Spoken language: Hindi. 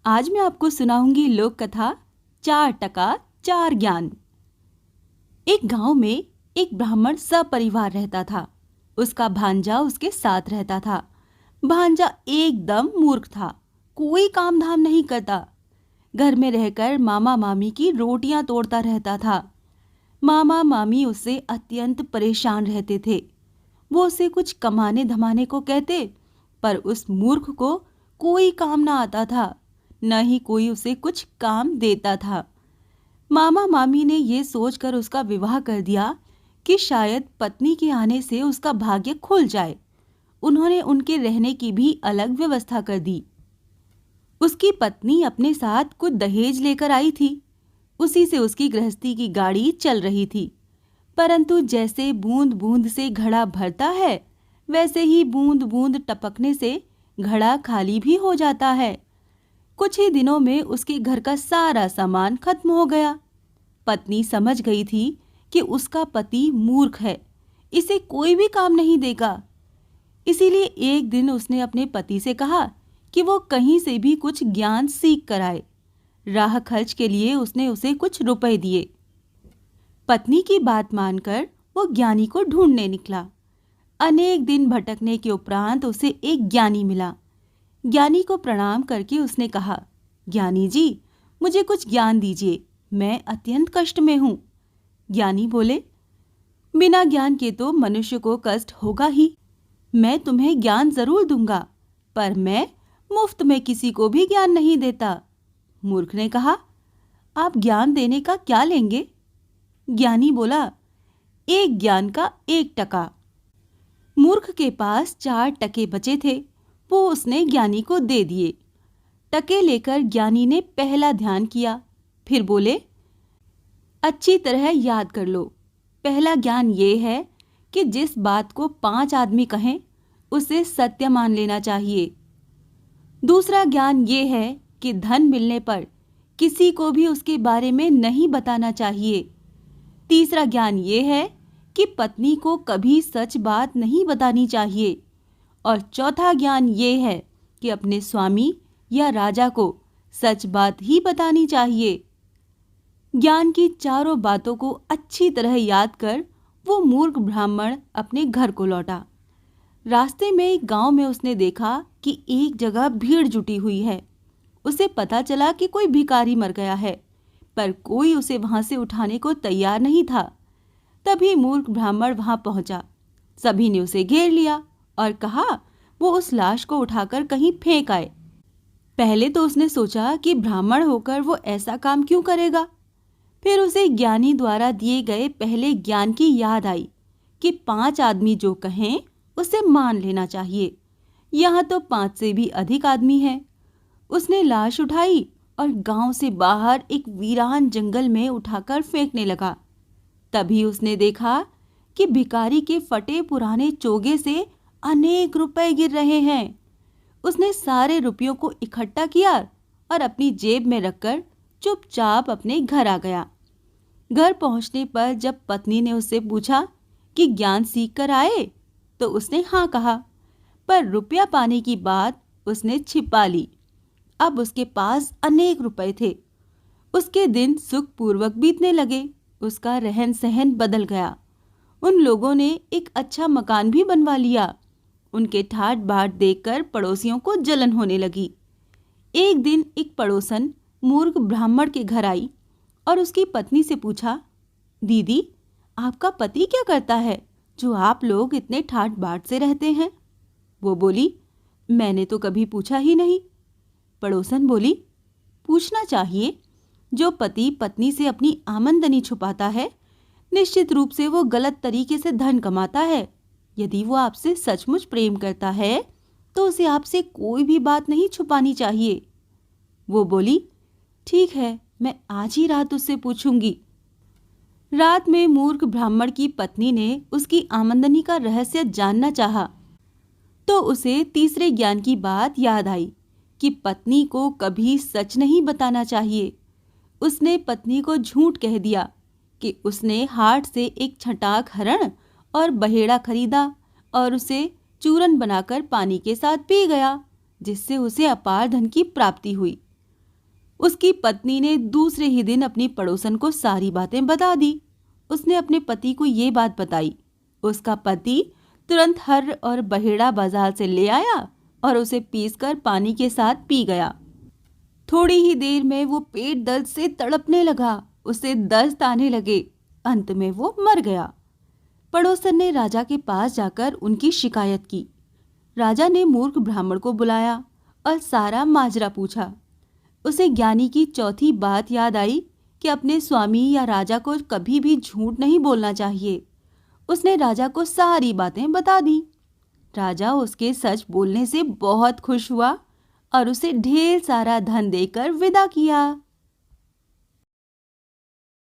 आज मैं आपको सुनाऊंगी लोक कथा 4 टका 4 ज्ञान। एक गांव में एक ब्राह्मण सपरिवार रहता था। उसका भांजा उसके साथ रहता था। भांजा एकदम मूर्ख था, कोई काम धाम नहीं करता। घर में रहकर मामा मामी की रोटियां तोड़ता रहता था। मामा मामी उससे अत्यंत परेशान रहते थे। वो उसे कुछ कमाने धमाने को कहते, पर उस मूर्ख को कोई काम ना आता था, न ही कोई उसे कुछ काम देता था। मामा मामी ने ये सोचकर उसका विवाह कर दिया कि शायद पत्नी के आने से उसका भाग्य खुल जाए। उन्होंने उनके रहने की भी अलग व्यवस्था कर दी। उसकी पत्नी अपने साथ कुछ दहेज लेकर आई थी। उसी से उसकी गृहस्थी की गाड़ी चल रही थी। परंतु जैसे बूंद बूंद से घड़ा भरता है, वैसे ही बूंद बूंद टपकने से घड़ा खाली भी हो जाता है। कुछ ही दिनों में उसके घर का सारा सामान खत्म हो गया। पत्नी समझ गई थी कि उसका पति मूर्ख है, इसे कोई भी काम नहीं देगा। इसीलिए एक दिन उसने अपने पति से कहा कि वो कहीं से भी कुछ ज्ञान सीख कर आए। राह खर्च के लिए उसने उसे कुछ रुपए दिए। पत्नी की बात मानकर वो ज्ञानी को ढूंढने निकला। अनेक दिन भटकने के उपरांत उसे एक ज्ञानी मिला। ज्ञानी को प्रणाम करके उसने कहा, ज्ञानी जी, मुझे कुछ ज्ञान दीजिए, मैं अत्यंत कष्ट में हूं। ज्ञानी बोले, बिना ज्ञान के तो मनुष्य को कष्ट होगा ही। मैं तुम्हें ज्ञान जरूर दूंगा, पर मैं मुफ्त में किसी को भी ज्ञान नहीं देता। मूर्ख ने कहा, आप ज्ञान देने का क्या लेंगे? ज्ञानी बोला, एक ज्ञान का 1 टका। मूर्ख के पास 4 टके बचे थे, वो उसने ज्ञानी को दे दिए। टके लेकर ज्ञानी ने पहला ध्यान किया, फिर बोले, अच्छी तरह याद कर लो। पहला ज्ञान ये है कि जिस बात को 5 आदमी कहें, उसे सत्य मान लेना चाहिए। दूसरा ज्ञान ये है कि धन मिलने पर किसी को भी उसके बारे में नहीं बताना चाहिए। तीसरा ज्ञान ये है कि पत्नी को कभी सच बात नहीं बतानी चाहिए। और चौथा ज्ञान ये है कि अपने स्वामी या राजा को सच बात ही बतानी चाहिए। ज्ञान की चारों बातों को अच्छी तरह याद कर वो मूर्ख ब्राह्मण अपने घर को लौटा। रास्ते में एक गांव में उसने देखा कि एक जगह भीड़ जुटी हुई है। उसे पता चला कि कोई भिखारी मर गया है, पर कोई उसे वहां से उठाने को तैयार नहीं था। तभी मूर्ख ब्राह्मण वहां पहुंचा। सभी ने उसे घेर लिया और कहा वो उस लाश को उठाकर कहीं फेंक आए। पहले तो उसने सोचा कि ब्राह्मण होकर वो ऐसा काम क्यों करेगा। फिर उसे ज्ञानी द्वारा दिए गए पहले ज्ञान की याद आई कि 5 आदमी जो कहें उसे मान लेना चाहिए। यहाँ तो 5 से भी अधिक आदमी हैं। उसने लाश उठाई और गांव से बाहर एक वीरान जंगल में उठाकर फेंकने लगा। तभी उसने देखा कि भिखारी के फटे पुराने चोगे से अनेक रुपए गिर रहे हैं। उसने सारे रुपयों को इकट्ठा किया और अपनी जेब में रखकर चुपचाप अपने घर आ गया। घर पहुंचने पर जब पत्नी ने उससे पूछा कि ज्ञान सीख कर आए, तो उसने हाँ कहा, पर रुपया पाने की बात उसने छिपा ली। अब उसके पास अनेक रुपए थे। उसके दिन सुखपूर्वक बीतने लगे। उसका रहन सहन बदल गया। उन लोगों ने एक अच्छा मकान भी बनवा लिया। उनके ठाट बाट देखकर पड़ोसियों को जलन होने लगी। एक दिन एक पड़ोसन मूर्ख ब्राह्मण के घर आई और उसकी पत्नी से पूछा, दीदी, आपका पति क्या करता है जो आप लोग इतने ठाट बाट से रहते हैं? वो बोली, मैंने तो कभी पूछा ही नहीं। पड़ोसन बोली, पूछना चाहिए। जो पति पत्नी से अपनी आमदनी छुपाता है, निश्चित रूप से वो गलत तरीके से धन कमाता है। यदि वो आपसे सचमुच प्रेम करता है तो उसे आपसे कोई भी बात नहीं छुपानी चाहिए। वो बोली, ठीक है, मैं आज ही रात उससे पूछूंगी। रात में मूर्ख ब्राह्मण की पत्नी ने उसकी आमदनी का रहस्य जानना चाहा, तो उसे तीसरे ज्ञान की बात याद आई कि पत्नी को कभी सच नहीं बताना चाहिए। उसने पत्नी को झूठ कह दिया कि उसने हाट से एक छटाक हरण और बहेड़ा खरीदा और उसे चूरन बनाकर पानी के साथ पी गया, जिससे उसे अपार धन की प्राप्ति हुई। उसकी पत्नी ने दूसरे ही दिन अपनी पड़ोसन को सारी बातें बता दी। उसने अपने पति को ये बात बताई। उसका पति तुरंत हर्र और बहेड़ा बाजार से ले आया और उसे पीसकर पानी के साथ पी गया। थोड़ी ही देर में वो पेट दर्द से तड़पने लगा, उसे दस्त आने लगे। अंत में वो मर गया। पड़ोसन ने राजा के पास जाकर उनकी शिकायत की। राजा ने मूर्ख ब्राह्मण को बुलाया और सारा माजरा पूछा। उसे ज्ञानी की चौथी बात याद आई कि अपने स्वामी या राजा को कभी भी झूठ नहीं बोलना चाहिए। उसने राजा को सारी बातें बता दी। राजा उसके सच बोलने से बहुत खुश हुआ और उसे ढेर सारा धन देकर विदा किया।